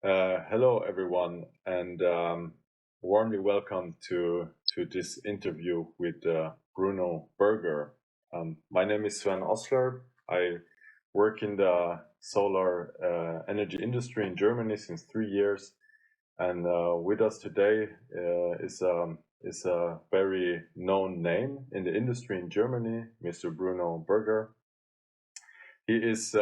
Hello, everyone, and warmly welcome to this interview with Bruno Berger. My name is Sven Ossler. I work in the solar energy industry in Germany since 3 years, and with us today is a very known name in the industry in Germany, Mr. Bruno Berger. He is,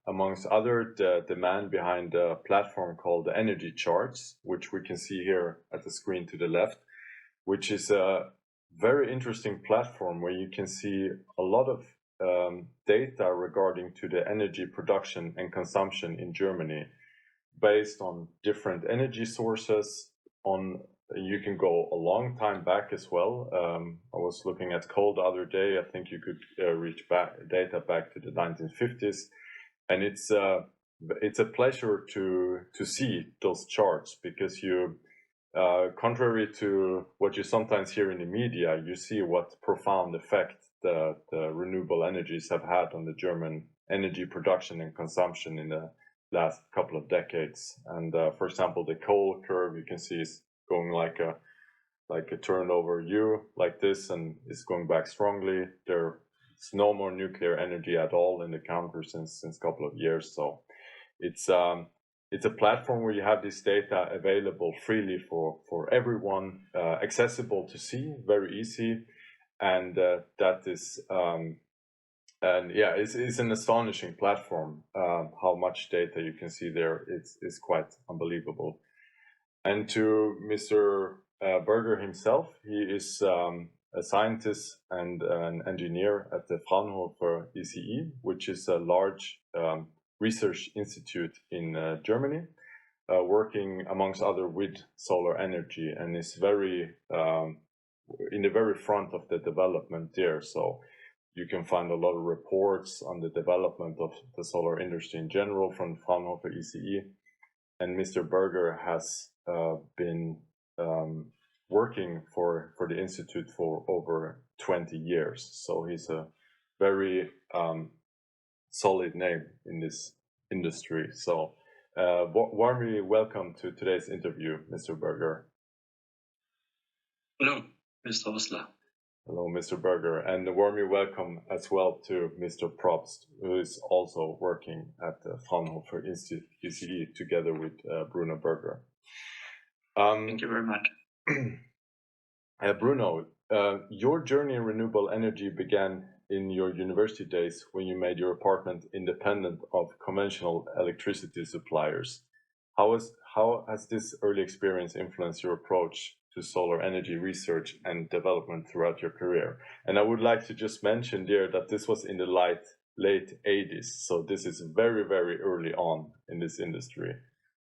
amongst other, the man behind a platform called the Energy Charts, which we can see here at the screen to the left, which is a very interesting platform where you can see a lot of data regarding to the energy production and consumption in Germany, based on different energy sources. You can go a long time back as well. I was looking at coal the other day. I think you could reach data back to the 1950s, and it's a pleasure to see those charts, because you, contrary to what you sometimes hear in the media, you see what profound effect the renewable energies have had on the German energy production and consumption in the last couple of decades. And for example, the coal curve you can see is going like a turnover U like this, and it's going back strongly. There's no more nuclear energy at all in the country since a couple of years. So it's a platform where you have this data available freely for everyone, accessible to see, very easy, and that is and yeah, it's an astonishing platform. How much data you can see there, it's quite unbelievable. And to Mr. Berger himself, he is a scientist and an engineer at the Fraunhofer ISE, which is a large research institute in Germany, working amongst other with solar energy, and is very in the very front of the development there. So you can find a lot of reports on the development of the solar industry in general from Fraunhofer ISE. And Mr. Berger has been working for the Institute for over 20 years. So he's a very solid name in this industry. So warmly welcome to today's interview, Mr. Berger. Hello, Mr. Ossler. Hello, Mr. Berger, and warmly welcome as well to Mr. Probst, who is also working at the Fraunhofer ISE together with Bruno Berger. Thank you very much. Bruno, your journey in renewable energy began in your university days when you made your apartment independent of conventional electricity suppliers. How has this early experience influenced your approach to solar energy research and development throughout your career? And I would like to just mention there that this was in the late 80s, so this is very, very early on in this industry.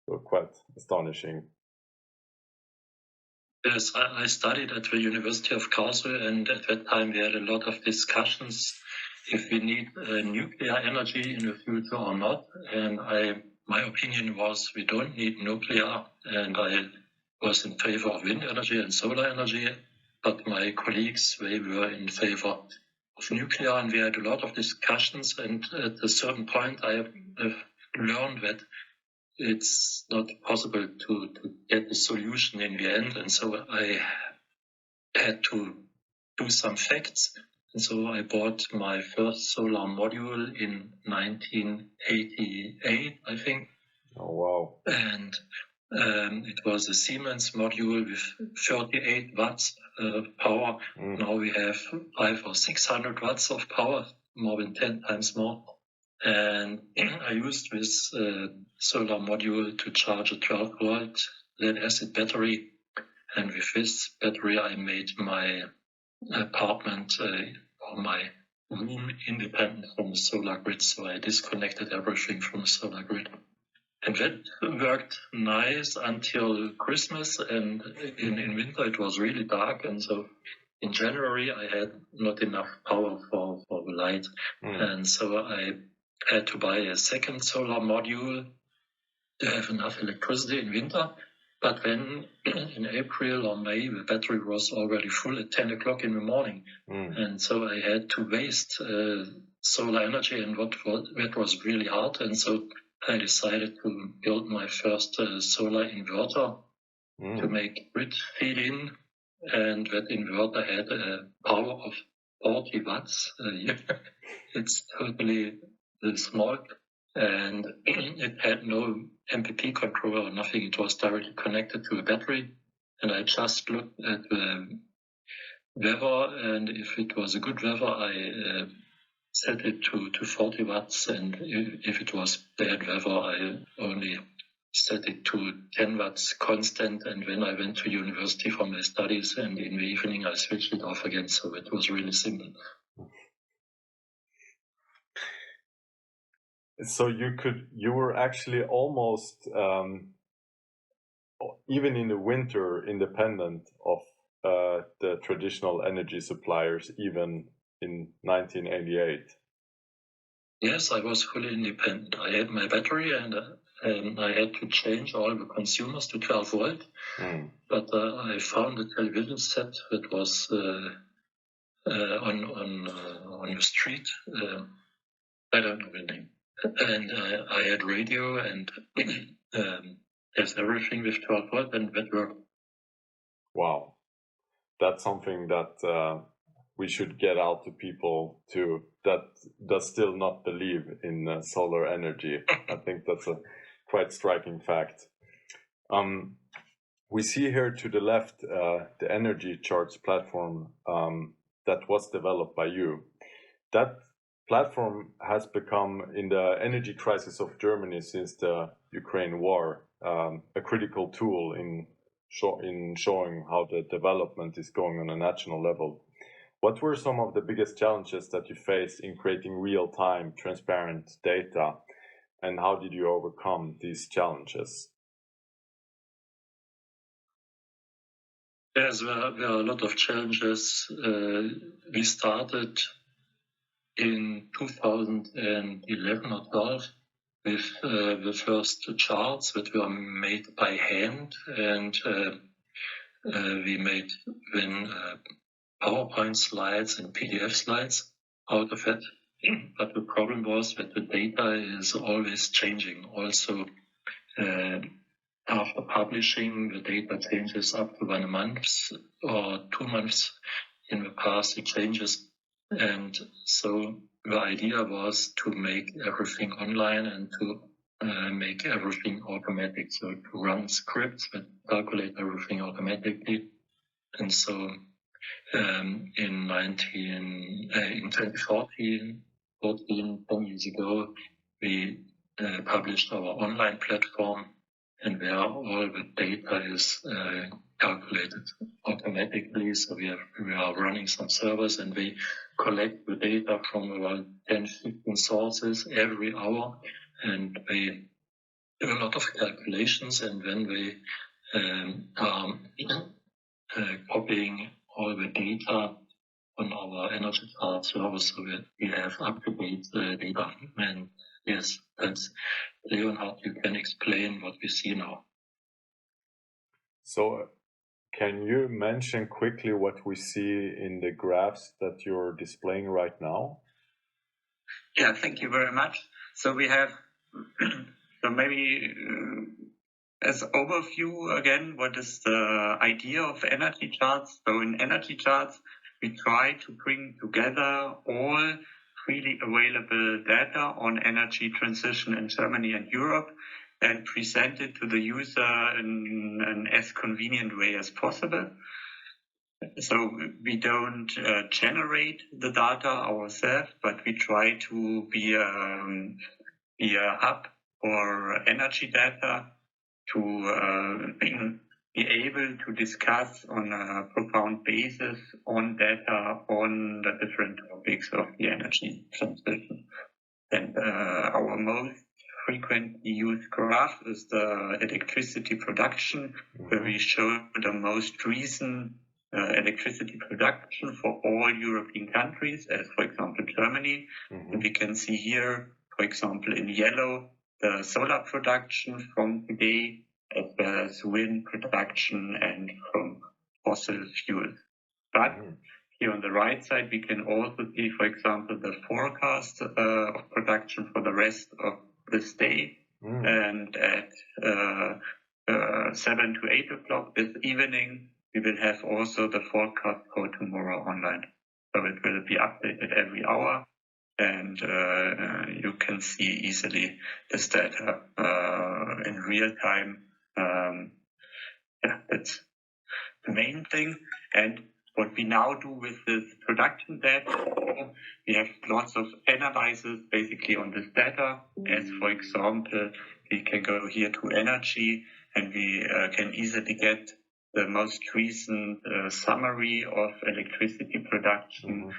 So quite astonishing. Yes, I studied at the University of Karlsruhe, and at that time we had a lot of discussions if we need nuclear energy in the future or not. And my opinion was we don't need nuclear, and I was in favor of wind energy and solar energy, but my colleagues, they were in favor of nuclear, and we had a lot of discussions. And at a certain point, I learned that it's not possible to get a solution in the end, and so I had to do some facts. And so I bought my first solar module in 1988, I think. Oh, wow. And it was a Siemens module with 38 watts power. Now we have 500 or 600 watts of power, more than 10 times more. And I used this solar module to charge a 12-volt lead-acid battery. And with this battery, I made my apartment or my room independent from the solar grid. So I disconnected everything from the solar grid. And that worked nice until Christmas, and in winter it was really dark, and so in January I had not enough power for the light, and so I had to buy a second solar module to have enough electricity in winter. But then in April or May the battery was already full at 10 o'clock in the morning, and so I had to waste solar energy, and that was really hard. And so I decided to build my first solar inverter to make grid feed-in, and that inverter had a power of 40 watts. It's totally small, and it had no MPP controller or nothing. It was directly connected to a battery, and I just looked at the weather, and if it was a good weather, I set it to 40 watts, and if it was bad weather, I only set it to 10 watts constant, and when I went to university for my studies, and in the evening I switched it off again, so it was really simple. So you were actually almost, even in the winter, independent of the traditional energy suppliers, even in 1988. Yes, I was fully independent. I had my battery, and I had to change all the consumers to 12 volt. But I found a television set that was on the street. I don't know the name. And I had radio and there's everything with 12 volt, and that worked. Wow, that's something that we should get out to people that still not believe in solar energy. I think that's a quite striking fact. We see here to the left the energy charts platform that was developed by you. That platform has become, in the energy crisis of Germany since the Ukraine war, a critical tool in showing how the development is going on a national level. What were some of the biggest challenges that you faced in creating real-time, transparent data, and how did you overcome these challenges? Yes, there are a lot of challenges. We started in 2011 or 12 with the first charts that were made by hand, and we made then PowerPoint slides and PDF slides out of it. But the problem was that the data is always changing. Also, after publishing, the data changes up to 1 month or 2 months. In the past, it changes. And so the idea was to make everything online and to make everything automatic. So to run scripts that calculate everything automatically. And so in 2014, 10 years ago, we published our online platform, and where all the data is calculated automatically. So we are running some servers, and we collect the data from about 10, 15 sources every hour, and we do a lot of calculations, and then we are copying all the data on our energy chart server so that we have up-to-date data. And yes, that's Leonhard, you can explain what we see now. So can you mention quickly what we see in the graphs that you're displaying right now? Yeah, thank you very much. So we have, so maybe as overview again, what is the idea of energy charts? So in energy charts, we try to bring together all freely available data on energy transition in Germany and Europe and present it to the user in an as convenient way as possible. So we don't generate the data ourselves, but we try to be a hub for energy data to be able to discuss on a profound basis on data on the different topics of the energy transition. And our most frequently used graph is the electricity production, where we show the most recent electricity production for all European countries, as for example Germany. And we can see here, for example, in yellow, the solar production from today, as well as wind production and from fossil fuels. But here on the right side, we can also see, for example, the forecast of production for the rest of this day. and at 7 to 8 o'clock this evening, we will have also the forecast for tomorrow online. So it will be updated every hour, and you can see easily this data in real time. That's the main thing. And what we now do with this production data, we have lots of analysis basically on this data. As for example, we can go here to energy, and we can easily get the most recent summary of electricity production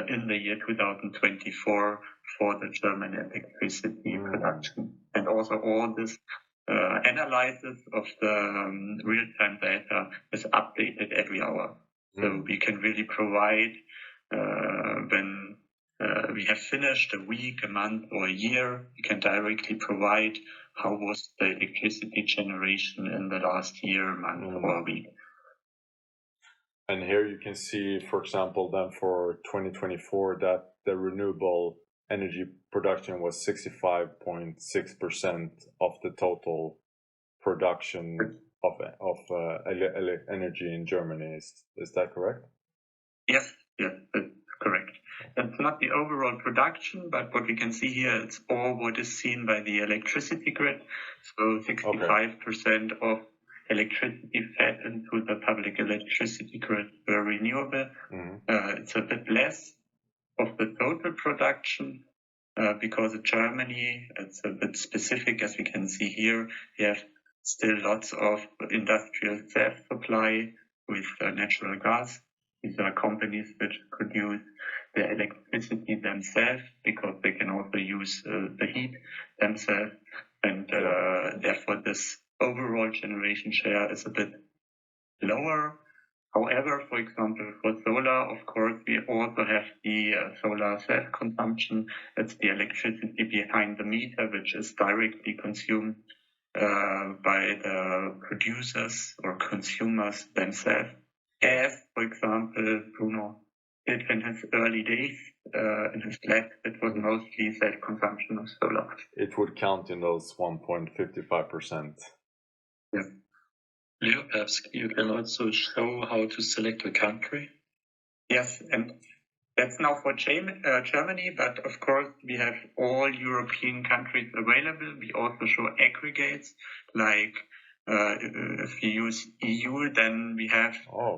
in the year 2024 for the German electricity production. And also all this analysis of the real-time data is updated every hour. So we can really provide, when we have finished a week, a month, or a year, we can directly provide how was the electricity generation in the last year, month, or week. And here you can see, for example, then for 2024, that the renewable energy production was 65.6% of the total production of energy in Germany. Is that correct? Yes, that's correct. That's not the overall production, but what we can see here, it's all what is seen by the electricity grid. So 65% of electricity fed into the public electricity grid were renewable. It's a bit less of the total production because in Germany, it's a bit specific, as we can see here. We have still lots of industrial self-supply with natural gas. These are companies which produce the electricity themselves because they can also use the heat themselves. And therefore, this overall generation share is a bit lower. However, for example, for solar, of course, we also have the solar self-consumption. It's the electricity behind the meter, which is directly consumed by the producers or consumers themselves. As, for example, Bruno did in his early days in his lab, it was mostly self-consumption of solar. It would count in those 1.55%. Yeah. Leo, perhaps you can also show how to select a country. Yes, and that's now for Germany, but of course we have all European countries available. We also show aggregates, like if you use EU, then we have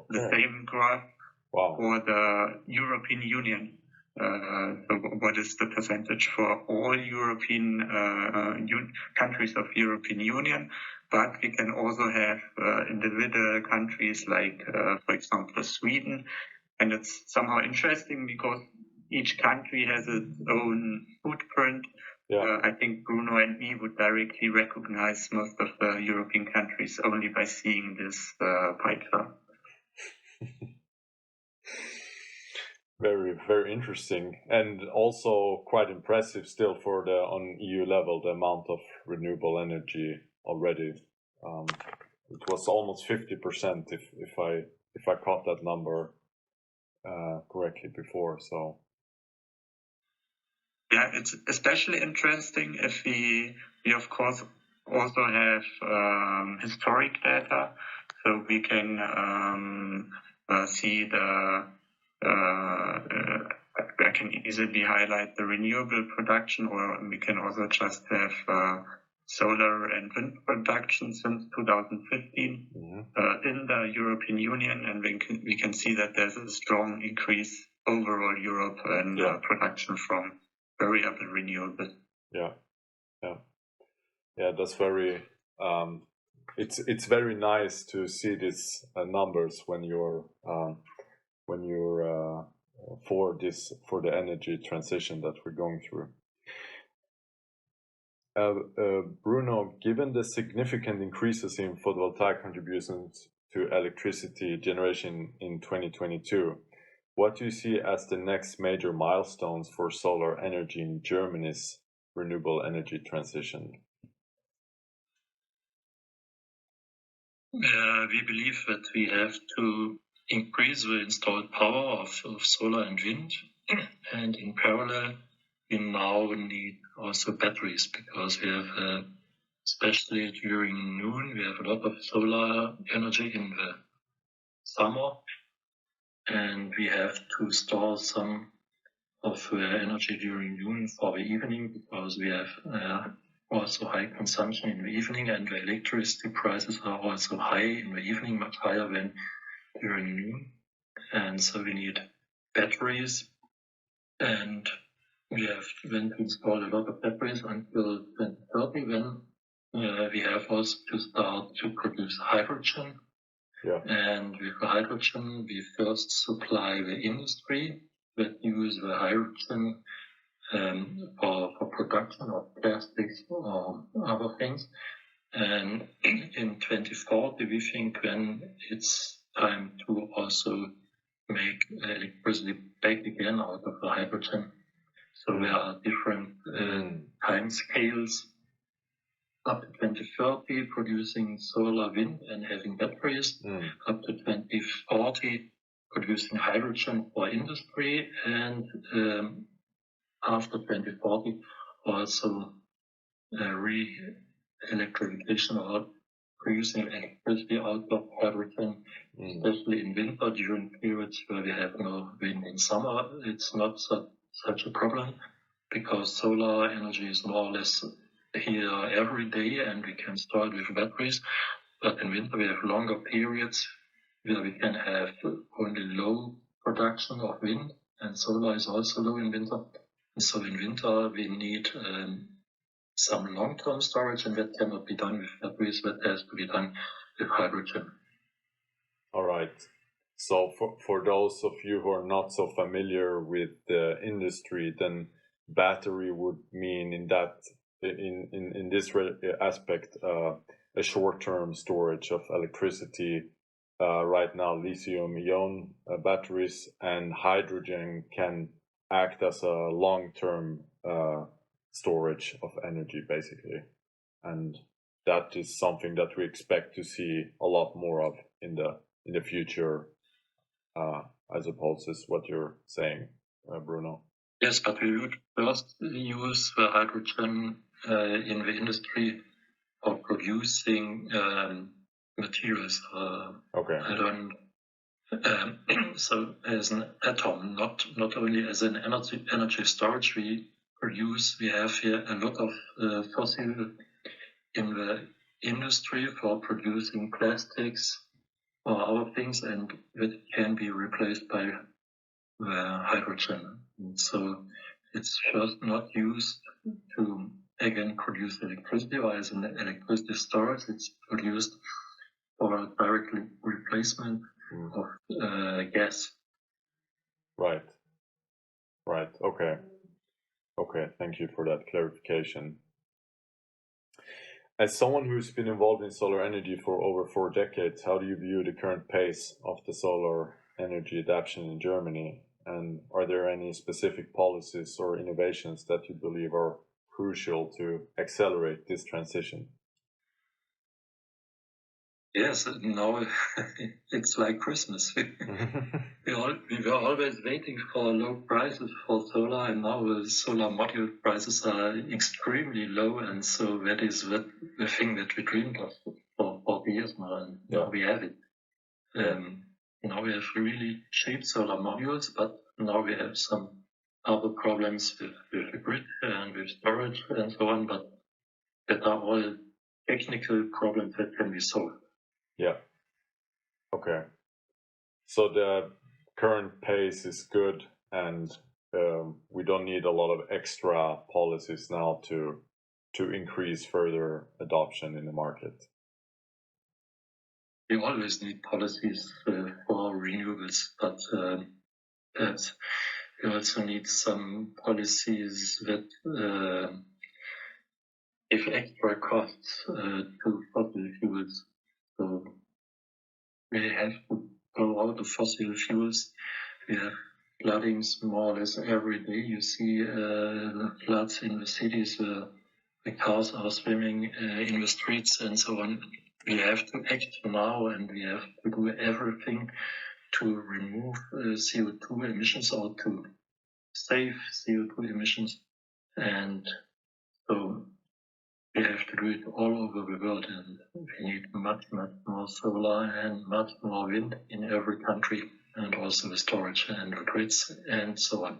the same graph for the European Union. So what is the percentage for all European countries of European Union? But we can also have individual countries like, for example, Sweden. And it's somehow interesting because each country has its own footprint. I think Bruno and me would directly recognize most of the European countries only by seeing this pie chart. Very, very interesting, and also quite impressive still for on EU level, the amount of renewable energy already. It was almost 50% if I caught that number correctly before. So yeah, it's especially interesting if we of course also have historic data, so we can see I can easily highlight the renewable production, or we can also just have solar and wind production since 2015 in the European Union, and we can see that there's a strong increase overall Europe and production from variable renewables. That's very. It's very nice to see these numbers when you're for the energy transition that we're going through. Bruno, given the significant increases in photovoltaic contributions to electricity generation in 2022, what do you see as the next major milestones for solar energy in Germany's renewable energy transition? We believe that we have to increase the installed power of solar and wind, and in parallel we now need also batteries, because we have a especially during noon. We have a lot of solar energy in the summer, and we have to store some of the energy during noon for the evening, because we have also high consumption in the evening, and the electricity prices are also high in the evening, much higher than during noon. And so we need batteries, and we have then to install a lot of batteries until 2030. Then we have also to start to produce hydrogen. Yeah. And with the hydrogen, we first supply the industry that use the hydrogen for production of plastics or other things. And in 2040, we think then it's time to also make electricity back again out of the hydrogen. So there are different time scales. Up to 2030, producing solar, wind, and having batteries. Up to 2040, producing hydrogen for industry, and after 2040, also re-electrification or producing electricity out of hydrogen, especially in winter during periods where we have no wind. In summer, it's not such a problem, because solar energy is more or less here every day, and we can store it with batteries. But in winter, we have longer periods where we can have only low production of wind, and solar is also low in winter. So in winter, we need some long-term storage, and that cannot be done with batteries. That has to be done with hydrogen. All right. So for those of you who are not so familiar with the industry, then battery would mean in this aspect a short-term storage of electricity. Right now, lithium-ion batteries and hydrogen can act as a long-term storage of energy, basically, and that is something that we expect to see a lot more of in the future. I suppose is what you're saying, Bruno. Yes, but we would first use the hydrogen in the industry for producing materials. Okay. So as an atom, not only as an energy storage we produce. We have here a lot of fossil in the industry for producing plastics or other things, and that can be replaced by hydrogen. And so it's first not used to again produce electricity or as an electricity storage. It's produced for a direct replacement of gas. Right. Okay. Thank you for that clarification. As someone who's been involved in solar energy for over 4 decades, how do you view the current pace of the solar energy adoption in Germany? And are there any specific policies or innovations that you believe are crucial to accelerate this transition? Yes, now it's like Christmas. We were always waiting for low prices for solar, and now the solar module prices are extremely low, and so that is the thing that we dreamed of for 40 years now, and now we have it. Now we have really cheap solar modules, but now we have some other problems with the grid and with storage and so on, but that are all technical problems that can be solved. Yeah. Okay. So the current pace is good, and we don't need a lot of extra policies now to increase further adoption in the market. We always need policies for renewables, but perhaps we also need some policies that give extra costs to fossil fuels. So we have to go out of fossil fuels. We have floodings more or less every day. You see floods in the cities where the cars are swimming in the streets and so on. We have to act now, and we have to do everything to remove CO2 emissions or to save CO2 emissions. And so we have to do it all over the world, and we need much more solar and much more wind in every country, and also the storage and the grids and so on.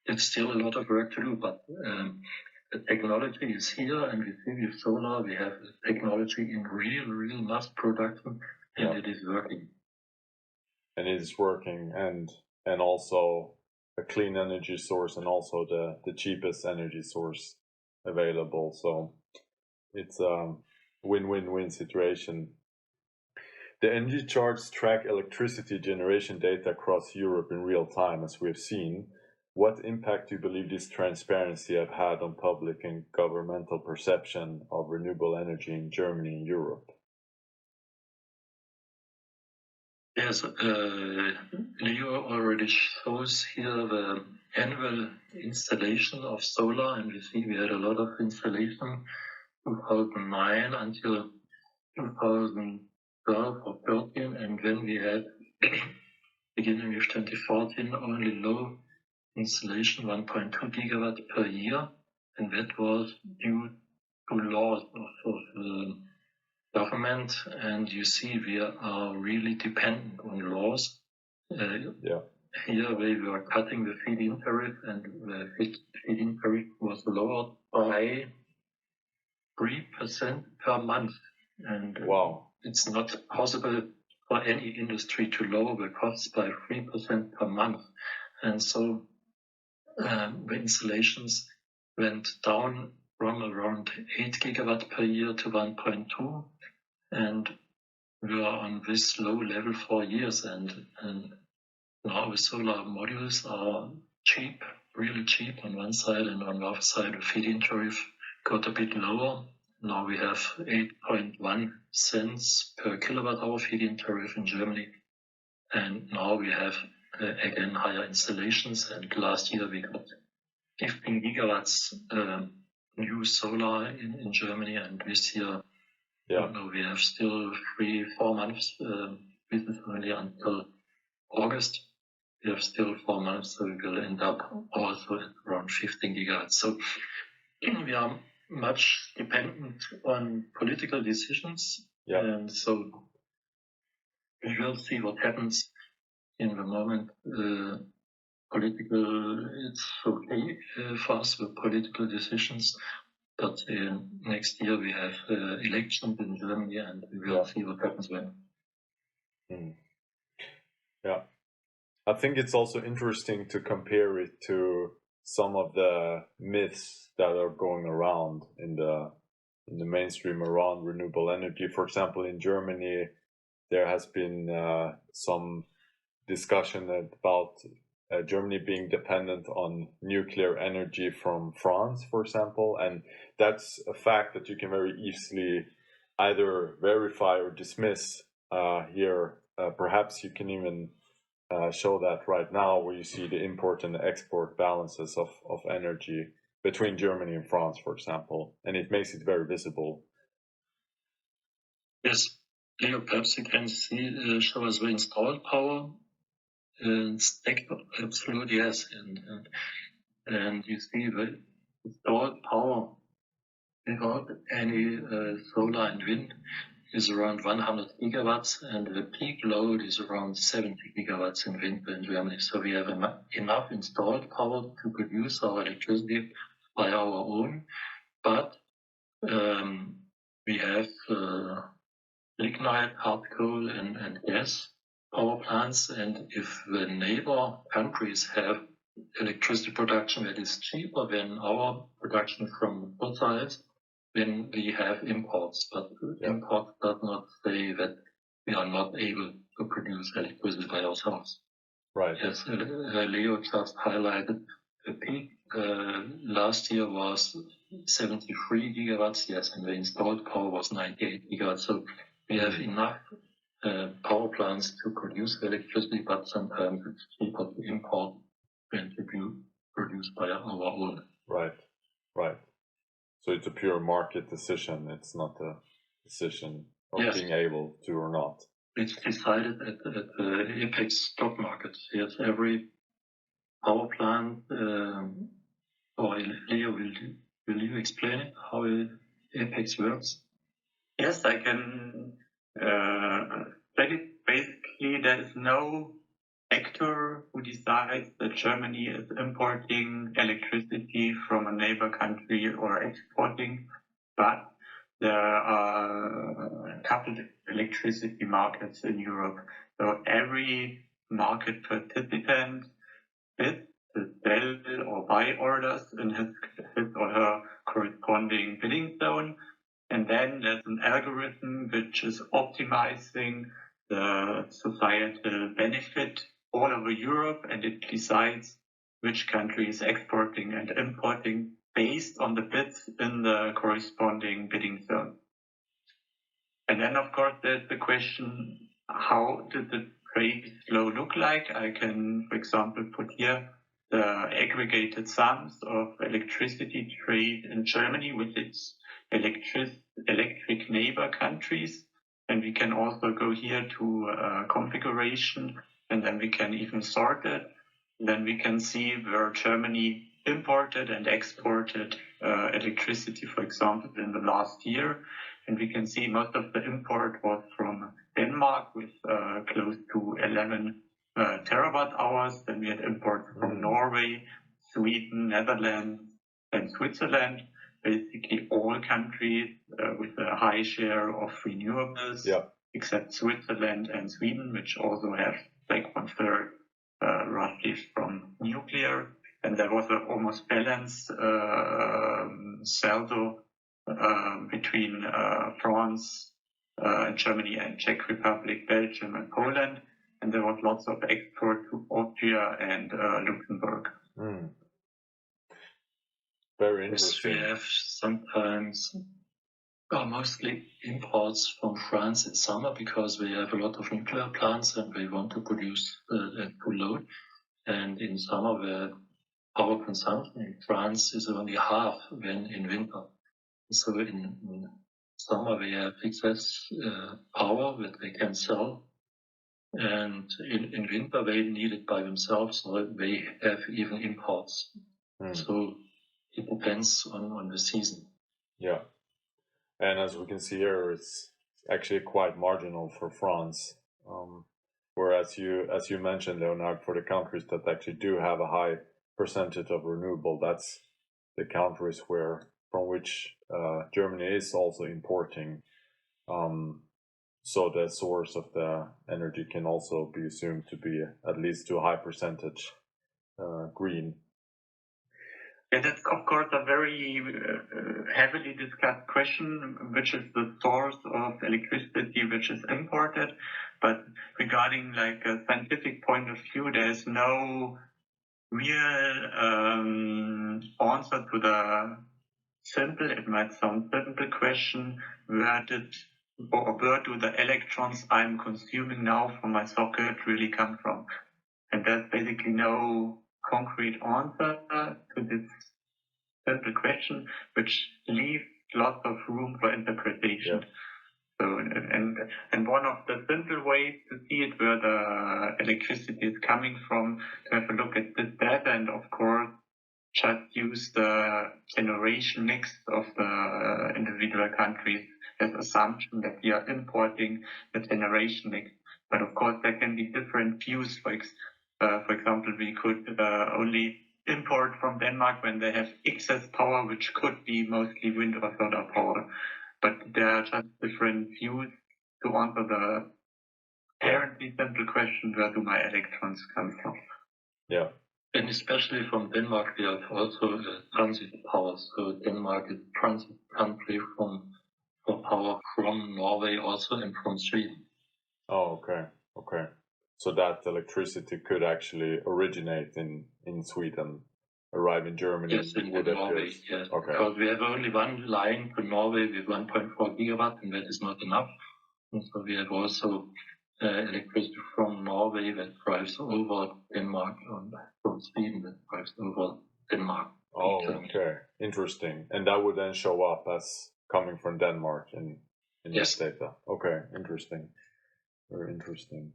It's still a lot of work to do, but the technology is here, and we see with solar we have technology in real mass production, and it is working. And it is working, and also a clean energy source, and also the cheapest energy source available. So it's a win-win-win situation. The energy charts track electricity generation data across Europe in real time, as we have seen. What impact do you believe this transparency have had on public and governmental perception of renewable energy in Germany and Europe? Yes, Leo already shows here the annual installation of solar, and we see we had a lot of installation 2009 until 2012 or 13, and then we had, beginning with 2014, only low installation, 1.2 gigawatt per year, and that was due to laws of the government, and you see we are really dependent on laws. Here we were cutting the feed-in tariff, and the feed-in tariff was lowered by 3% per month. And it's not possible for any industry to lower the costs by 3% per month. And so the installations went down from around 8 gigawatt per year to 1.2, and we are on this low level for years. And now the solar modules are cheap, really cheap on one side, and on the other side the feed-in tariff got a bit lower. Now we have 8.1 cents per kilowatt hour feed-in tariff in Germany, and now we have again higher installations, and last year we got 15 gigawatts new solar in Germany, and this year we have still 3-4 months. This is only until August. We have still 4 months, so we will end up also at around 15 gigawatts. So we are much dependent on political decisions, and so we will see what happens in the moment. It's okay for us with political decisions, but next year we have elections in Germany, and we will see what happens then. Yeah, I think it's also interesting to compare it to some of the myths that are going around in the mainstream around renewable energy. For example, in Germany, there has been some discussion about Germany being dependent on nuclear energy from France, for example, and that's a fact that you can very easily either verify or dismiss here. Perhaps you can even show that right now, where you see the import and export balances of energy between Germany and France, for example, and it makes it very visible. Yes, Leo, perhaps you can show us the installed power. Absolutely, yes, and you see the installed power without any solar and wind is around 100 gigawatts, and the peak load is around 70 gigawatts in wind in Germany. So we have enough installed power to produce our electricity by our own, but we have lignite, hard coal, and gas power plants, and if the neighbor countries have electricity production that is cheaper than our production from fossils, then we have imports. But import does not say that we are not able to produce electricity by ourselves. Right. Yes, Leo just highlighted the peak last year was 73 gigawatts, yes, and the installed power was 98 gigawatts. So we have enough power plants to produce electricity, but sometimes it's cheaper to import than to produce by our own. Right. So it's a pure market decision. It's not a decision of being able to or not. It's decided at the IPEX stock market. Yes, every power plant, or Leo, will you explain it? How APEX works? Yes, I can say it. Basically, there is no actor who decides that Germany is importing electricity from a neighbor country or exporting, but there are coupled electricity markets in Europe. So every market participant bids to sell or buy orders in his or her corresponding bidding zone. And then there's an algorithm which is optimizing the societal benefit all over Europe, and it decides which country is exporting and importing based on the bids in the corresponding bidding zone. And then, of course, there's the question, how did the trade flow look like? I can, for example, put here the aggregated sums of electricity trade in Germany with its electric neighbor countries. And we can also go here to configuration, and then we can even sort it. Then we can see where Germany imported and exported electricity, for example, in the last year. And we can see most of the import was from Denmark with close to 11 terawatt hours. Then we had imports from Norway, Sweden, Netherlands, and Switzerland. Basically all countries with a high share of renewables, except Switzerland and Sweden, which also have like 1/3 roughly from nuclear. And there was an almost balanced saldo between France, Germany and Czech Republic, Belgium and Poland. And there was lots of export to Austria and Luxembourg. Very interesting. We have sometimes mostly imports from France in summer because we have a lot of nuclear plants and we want to produce at full load. And in summer, where power consumption in France is only half than in winter. So in summer, we have excess power that they can sell. And in winter, they need it by themselves, so they have even imports. So it depends on the season. Yeah. And as we can see here, it's actually quite marginal for France. Whereas as you mentioned, Leonhard, for the countries that actually do have a high percentage of renewable, that's the countries from which Germany is also importing. So the source of the energy can also be assumed to be at least to a high percentage green. Yeah, that's of course a very heavily discussed question, which is the source of electricity which is imported. But regarding like a scientific point of view, there's no real answer to the simple, it might sound simple question, where do the electrons I'm consuming now from my socket really come from? And there's basically no concrete answer to this simple question, which leaves lots of room for interpretation. Yeah. So, and one of the simple ways to see it where the electricity is coming from, to have a look at this data, and of course just use the generation mix of the individual countries as assumption that we are importing the generation mix. But of course there can be different views. For example, we could only import from Denmark when they have excess power, which could be mostly wind or solar power. But there are just different views to answer the apparently simple question, where do my electrons come from? Yeah. And especially from Denmark, we have also transit power. So Denmark is a transit country for power from Norway also and from Sweden. Oh, okay. So that electricity could actually originate in Sweden, arrive in Germany. Yes, in Norway, yes. Okay. Because we have only one line to Norway with 1.4 gigawatt, and that is not enough. And so we have also electricity from Norway that drives over Denmark, and from Sweden that drives over Denmark. Oh, okay. Interesting. And that would then show up as coming from Denmark in this data. Okay, interesting. Very interesting.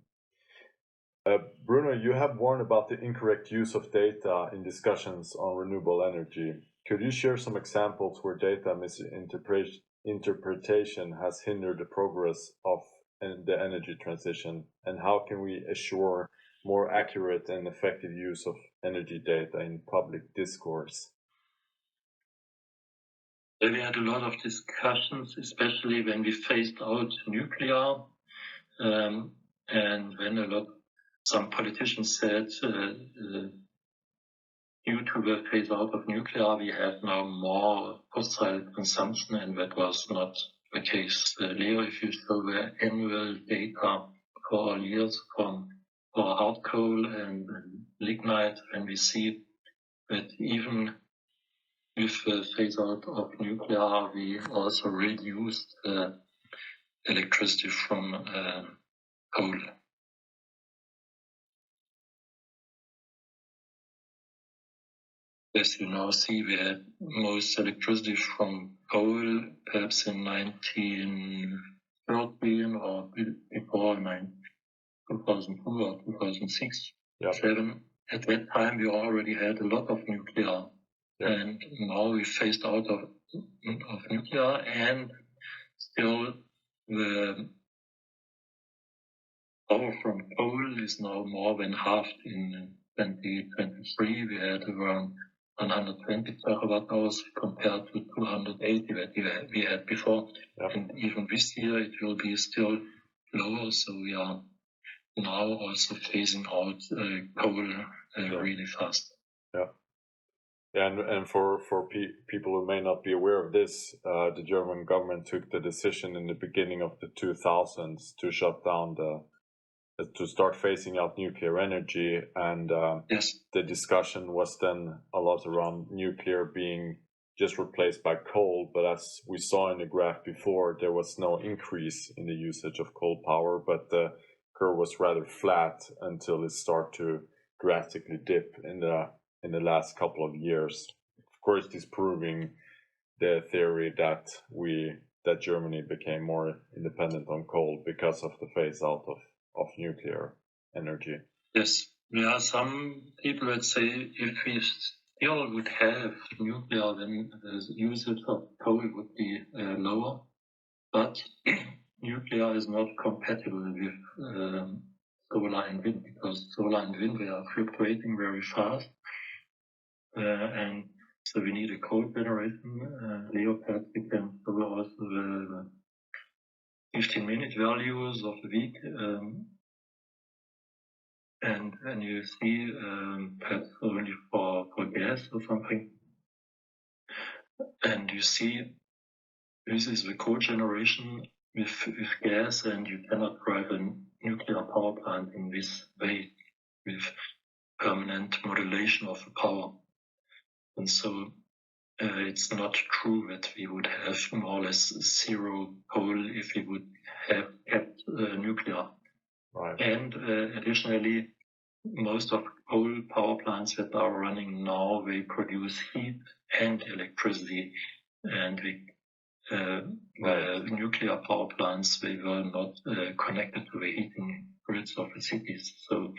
Bruno, you have warned about the incorrect use of data in discussions on renewable energy. Could you share some examples where data misinterpretation has hindered the progress of the energy transition, and how can we assure more accurate and effective use of energy data in public discourse? We had a lot of discussions, especially when we phased out nuclear, and when some politicians said, due to the phase out of nuclear, we have now more fossil consumption, and that was not the case. Leo, if you show the annual data for all years for hard coal and lignite, and we see that even with the phase out of nuclear, we also reduced electricity from coal. As you now see, we had most electricity from coal, perhaps in 1913 or before 2002 or 2006, 2007. At that time, we already had a lot of nuclear. And now we phased out of nuclear, and still the power from coal is now more than halved. In 2023, we had around 120 terawatt hours compared to 280 that we had before. And even this year it will be still lower, so we are now also phasing out coal really fast. And for people who may not be aware of this, the German government took the decision in the beginning of the 2000s to shut down to start phasing out nuclear energy, and the discussion was then a lot around nuclear being just replaced by coal. But as we saw in the graph before, there was no increase in the usage of coal power, but the curve was rather flat until it started to drastically dip in the last couple of years. Of course, disproving the theory that Germany became more independent on coal because of the phase out of nuclear energy. Yes, there are some people that say if we still would have nuclear, then the usage of coal would be lower. But nuclear is not compatible with solar and wind, because solar and wind, they are fluctuating very fast. And so we need a coal generation. Leo, perhaps we can cover also the 15-minute values of the week. And you see perhaps only for gas or something. And you see this is the cogeneration with gas, and you cannot drive a nuclear power plant in this way with permanent modulation of the power. And so it's not true that we would have more or less zero coal if we would have kept nuclear. Right. And additionally, most of coal power plants that are running now, they produce heat and electricity, and the nuclear power plants, they were not connected to the heating grids of the cities. So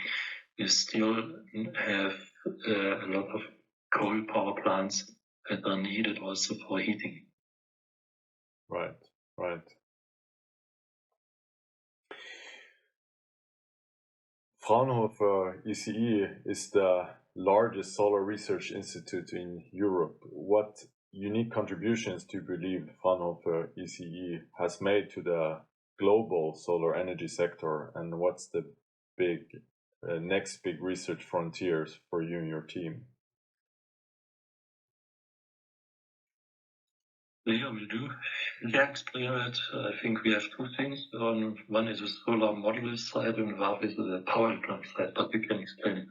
we still have a lot of coal power plants that are needed also for heating. Right. Fraunhofer ISE is the largest solar research institute in Europe. What unique contributions do you believe Fraunhofer ISE has made to the global solar energy sector, and what's the next big research frontiers for you and your team? Leo will do. Yeah, explain it. I think we have two things. One is the solar module side, and the other is the power plant side, but you can explain it.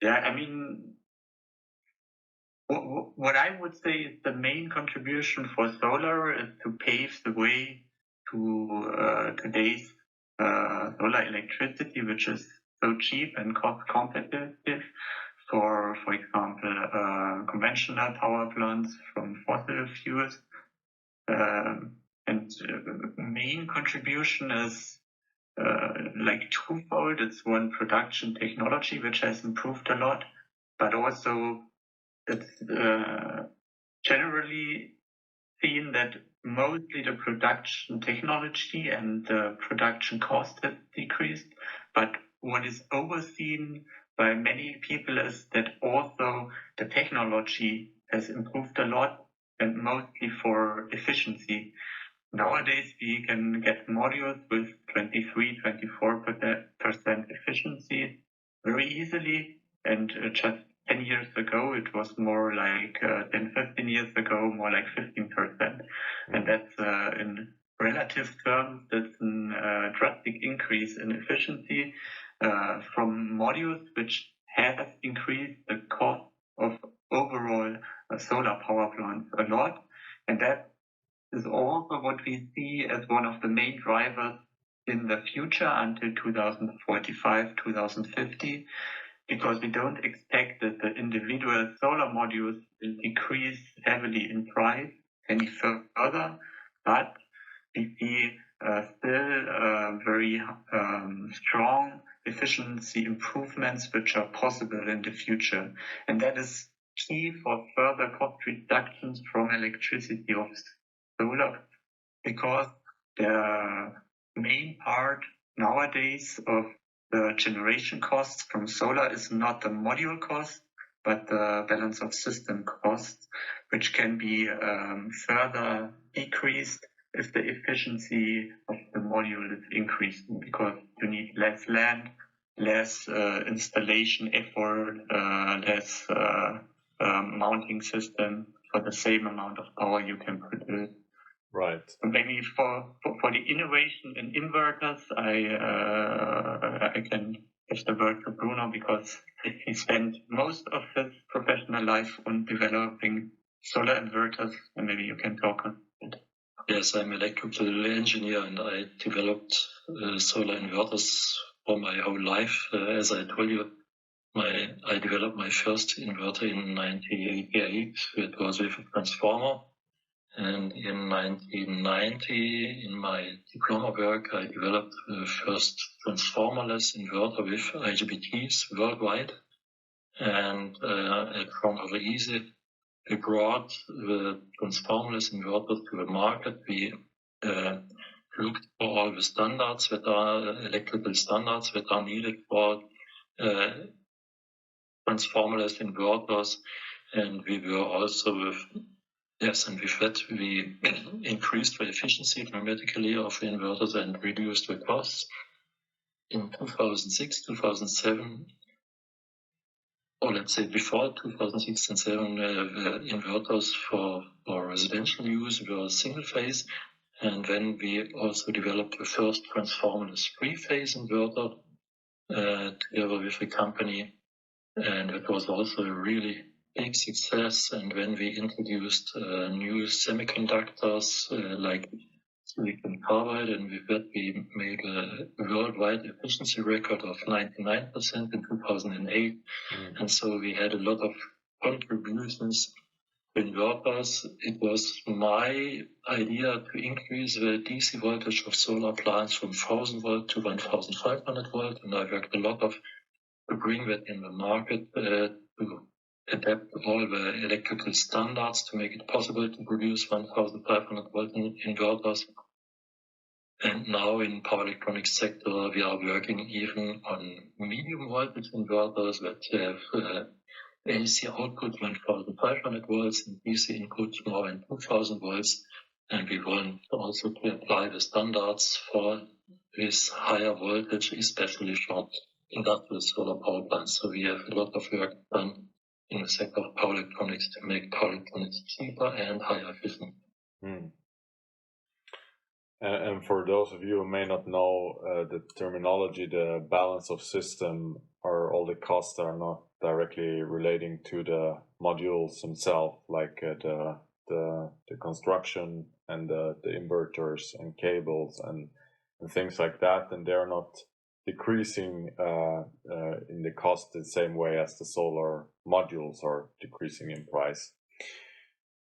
Yeah, I mean, what I would say is the main contribution for solar is to pave the way to today's solar electricity, which is so cheap and cost competitive for example, conventional power plants from fossil fuels. And main contribution is like twofold. It's one, production technology, which has improved a lot, but also it's generally seen that mostly the production technology and the production cost has decreased, but what is overseen by many people is that also the technology has improved a lot, and mostly for efficiency. Nowadays, we can get modules with 23-24% efficiency very easily, and just 10 years ago, it was more like 10-15 years ago, more like 15%. And that's in relative terms, that's a drastic increase in efficiency from modules, which have increased the cost of overall solar power plants a lot. And that is also what we see as one of the main drivers in the future until 2045, 2050, because we don't expect that the individual solar modules will decrease heavily in price any further, but we see still very strong efficiency improvements which are possible in the future. And that is key for further cost reductions from electricity of solar, because the main part nowadays of the generation costs from solar is not the module cost, but the balance of system costs, which can be further decreased if the efficiency of the module is increasing, because you need less land, less installation effort, less mounting system for the same amount of power you can produce. Right. Maybe for the innovation in inverters, I can give the word to Bruno, because he spent most of his professional life on developing solar inverters, and maybe you can talk on it. Yes, I'm electrical engineer, and I developed solar inverters for my whole life. As I told you, I developed my first inverter in 1988. It was with a transformer. And in 1990, in my diploma work, I developed the first transformerless inverter with IGBTs worldwide. And at Fraunhofer ISE, we brought the transformerless inverter to the market. We looked for all the standards that are electrical standards that are needed for transformerless inverters. And we were also and with that, we increased the efficiency dramatically of the inverters and reduced the costs. In 2006, 2007, or let's say before 2006 and 2007, the inverters for residential use were single phase. And then we also developed the first transformerless three-phase inverter together with a company. And it was also a really big success. And when we introduced new semiconductors like silicon carbide, and with that we made a worldwide efficiency record of 99% in 2008. And so we had a lot of contributions to inverters. It was my idea to increase the DC voltage of solar plants from 1000 volt to 1500 volt, and I worked a lot to bring that in the market, to adapt all the electrical standards to make it possible to produce 1500 volt inverters. And now in power electronics sector, we are working even on medium voltage inverters that have AC output 1500 volts and DC input more than 2000 volts. And we want also to apply the standards for this higher voltage, especially for industrial solar power plants. So we have a lot of work done in the sector of power electronics to make power electronics cheaper and higher efficient. And for those of you who may not know the terminology, the balance of system, or all the costs are not directly relating to the modules themselves, like the construction and the inverters and cables and things like that, and they're not decreasing in the cost the same way as the solar modules are decreasing in price.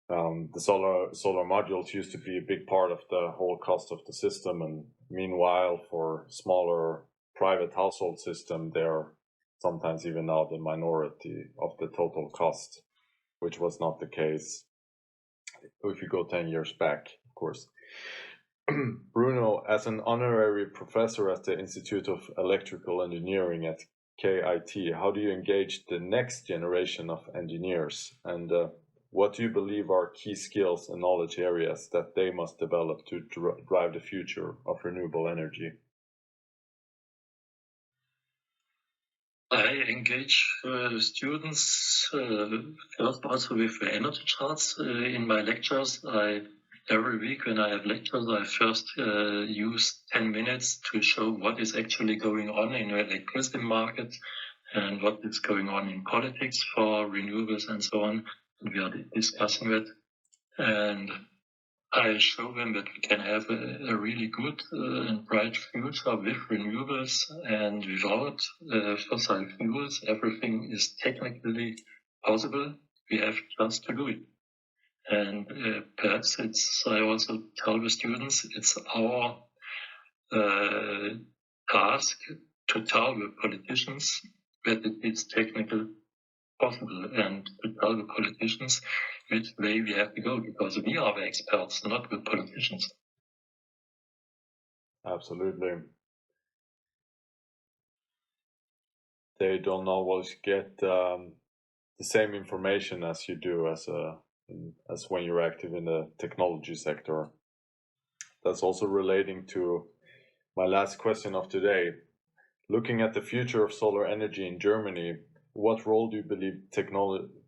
The solar modules used to be a big part of the whole cost of the system, and meanwhile for smaller private household system, they're sometimes even now the minority of the total cost. which was not the case if you go 10 years back, of course. Bruno, as an honorary professor at the Institute of Electrical Engineering at KIT, how do you engage the next generation of engineers? And what do you believe are key skills and knowledge areas that they must develop to drive the future of renewable energy? I engage students first also with the energy charts in my lectures. Every week when I have lectures, I first use 10 minutes to show what is actually going on in the electricity market and what is going on in politics for renewables and so on. And we are discussing it. And I show them that we can have a really good and bright future with renewables and without fossil fuels. Everything is technically possible. We have just to do it. And perhaps I also tell the students, it's our task to tell the politicians that it is technically possible and to tell the politicians which way we have to go, because we are the experts, not the politicians. Absolutely. They don't always get the same information as you do as when you're active in the technology sector. That's also relating to my last question of today. Looking at the future of solar energy in Germany, what role do you believe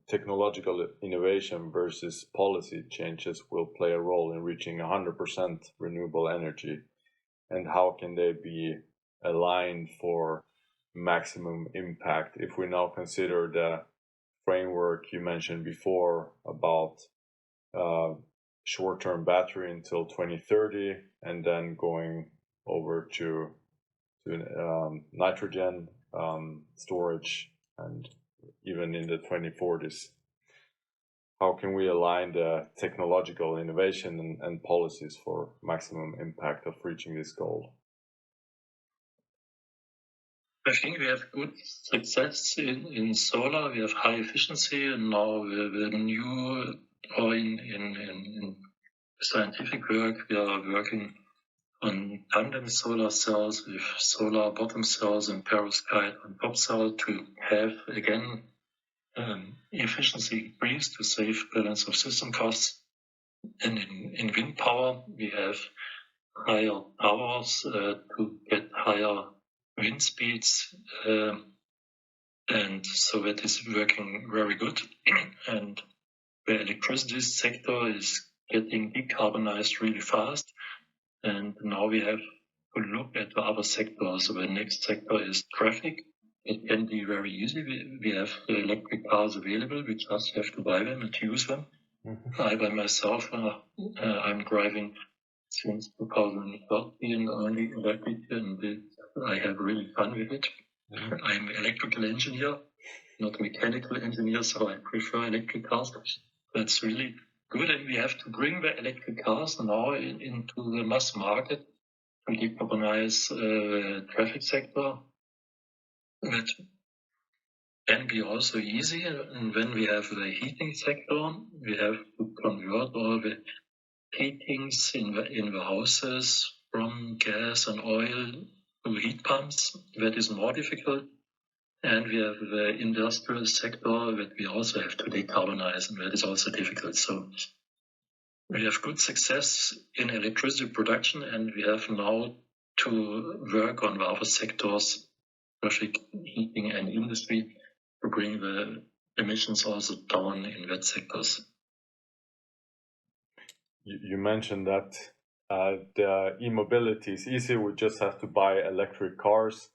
technological innovation versus policy changes will play a role in reaching 100% renewable energy? And how can they be aligned for maximum impact if we now consider the framework you mentioned before about short-term battery until 2030 and then going over to nitrogen storage and even in the 2040s? How can we align the technological innovation and policies for maximum impact of reaching this goal? I think we have good success in solar. We have high efficiency, and now the new or in scientific work we are working on tandem solar cells with solar bottom cells and perovskite on top cell to have again efficiency increase to save balance of system costs. And in wind power we have higher powers to get higher wind speeds, and so that is working very good. And the electricity sector is getting decarbonized really fast, and now we have to look at the other sectors. The next sector is traffic. It can be very easy. We have electric cars available. We just have to buy them and use them. I by myself, I'm driving since 2013 only electric, and I have really fun with it. I'm an electrical engineer, not a mechanical engineer, so I prefer electric cars. That's really good, and we have to bring the electric cars now into the mass market to decarbonize the traffic sector. That can be also easy, and when we have the heating sector, we have to convert all the heatings in the houses from gas and oil to heat pumps. That is more difficult. And we have the industrial sector that we also have to decarbonize, and that is also difficult. So we have good success in electricity production, and we have now to work on the other sectors, especially heating and industry, to bring the emissions also down in that sectors. You mentioned that the e-mobility is easy. We just have to buy electric cars.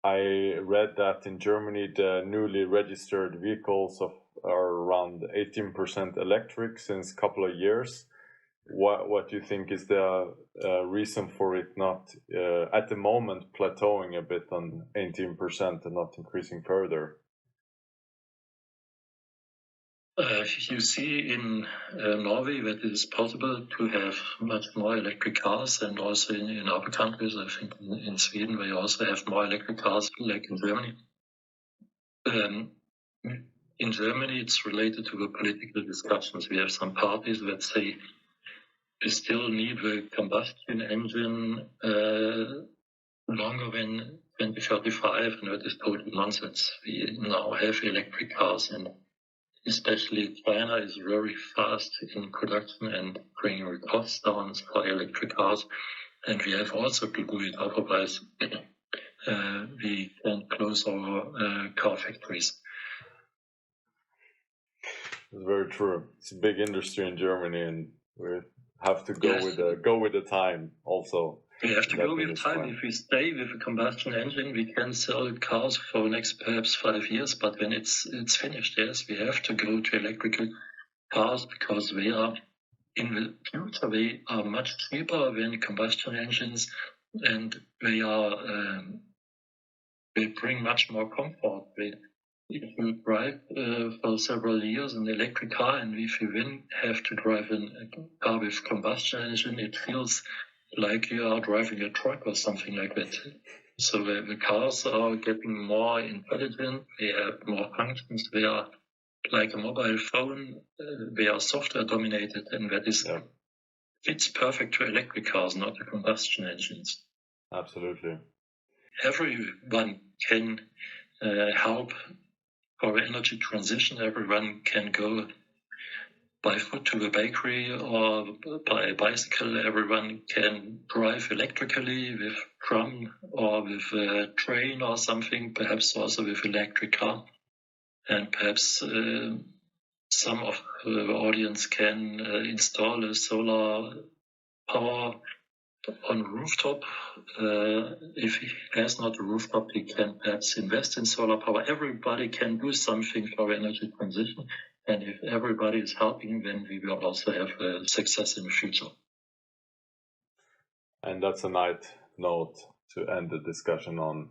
I read that in Germany, the newly registered vehicles are around 18% electric since a couple of years. What do you think is the reason for it not, at the moment, plateauing a bit on 18% and not increasing further? You see in Norway that it is possible to have much more electric cars, and also in other countries. I think in Sweden they also have more electric cars like in Germany. in Germany, it's related to the political discussions. We have some parties that say we still need the combustion engine longer than 2035, and that is total nonsense. We now have electric cars, and especially China is very fast in production and bringing the costs down for electric cars. And we have also to do it, otherwise we can close our car factories. It's very true. It's a big industry in Germany, and we have to go with the time also. We have to go with time. If we stay with a combustion engine, we can sell cars for the next perhaps 5 years, but when it's finished, yes, we have to go to electrical cars because they are, in the future, they are much cheaper than combustion engines, and they bring much more comfort. If you drive for several years an electric car, and if you then have to drive a car with combustion engine, it feels like you are driving a truck or something like that. So the cars are getting more intelligent, they have more functions, they are like a mobile phone, they are software dominated, and that is fits perfect to electric cars, not to combustion engines. Absolutely. Everyone can help for the energy transition. Everyone can go by foot to the bakery or by bicycle. Everyone can drive electrically with tram or with a train or something, perhaps also with electric car. And perhaps some of the audience can install a solar power on rooftop. If he has not a rooftop, he can perhaps invest in solar power. Everybody can do something for energy transition. And if everybody is helping, then we will also have success in the future. And that's a nice note to end the discussion on.